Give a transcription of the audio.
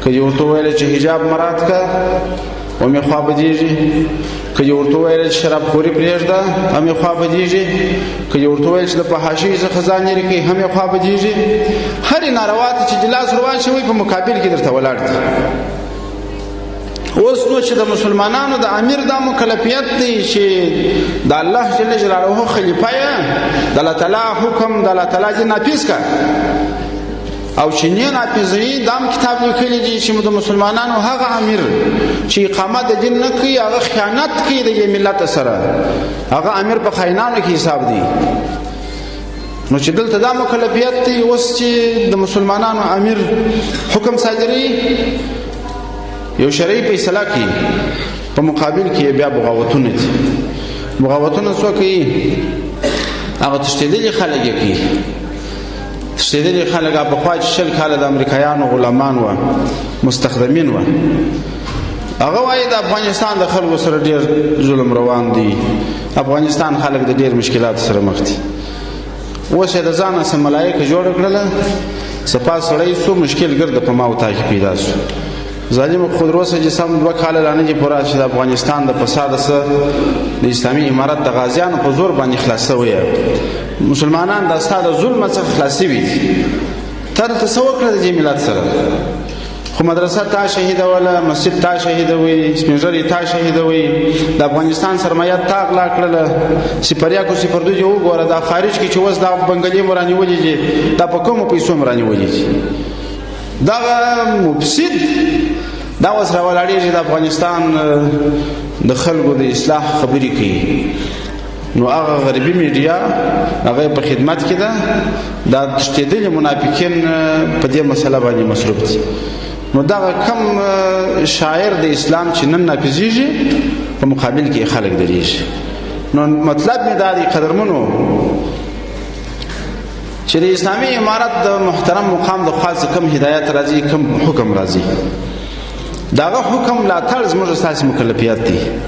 که دې ورته وویل چې حجاب مراعات کړه هم یې خوا بدېږي، که دې ورته وویل چې شرابخوري پرېږده هم یې خوا بدېږي، که دې ورته وویل چې د فحاشۍ څخه ځان لرې کړي هم یې خوا بدېږي. هرې ناروا ته چې لاس ور واچوئ په مقابل کې درته ولاړ دي. اوس نو چې د مسلمانانو د امیر دا مکلفیت دی چې د الله جل جلاله خلیفه یې، د الله تعالی حکم د الله تعالی دې نافذ کړه، او چې نه نافذوي دا کتاب لیکلی دی چې د مسلمانانو هغه امیر چې اقامت د دین نه کوي هغه خیانت کوي د ملت سره، هغه امیر په خاینانو کې حساب دی. نو چې دلته دا مکلفیت دی اوس چې د مسلمانانو امیر حکم صادروي، یو شرعي فیصله کوي، په مقابل کې بیا بغاوتونه دي. بغاوتونه څوک کوي؟ هغه تښتېدلي خلک یې کوي. تښتېدلي خلک پخوا چې 20 کاله د امریکایانو غلامان وه، مستخدمین وه، هغه وایي د افغانستان د خلکو سره ډېر ظلم روان دی، افغانستان خلک د ډېر مشکلاتو سره مخ دي. اوس یې د ځانه څه ملایکه جوړه کړله، سپا سړی څو مشکل ګرده په ما و تا کې پیدا شو. ظالم خودروسه چې سم 2 کاله لا نه دي پوره چې د افغانستان د فساد سره د اسلامي امارت د غازیانو په زور باندې خلاص شوی. مسلمانان د ساده ظلم څخه خلاصي وي. تر څه وکړه د ملت سره؟ خو مدرسه تا شهیده ولا مسجد تا شهیده وي، سپینږیري تا شهیده وي، د افغانستان سرمایه تا غلا کړله، سپریاکو سپردو دې وګوره دا خارج کې چې اوس دا بنګلي مراني ولې دي، دا په کومو پیسو مراني ولې دي. دا مفسد دا اوس راولاړېږي د افغانستان د خلکو د اصلاح خبرې کوي. نو هغه غربي میډیا هغه په خدمت کې ده، دا تښتېدلي منافقین په دې مسله باندې مصروف دي. نو دا کم شاعر د اسلام چې نن نافذېږي په مقابل کې خلک درېږي. نو مطلب مې دا دی قدرمنو چې د اسلامي امارت د محترم مقام د خاص کم هدایت راځي، کم حکم راځي، داغه حکم لا تر زموږ اساسي مکلفیت دی.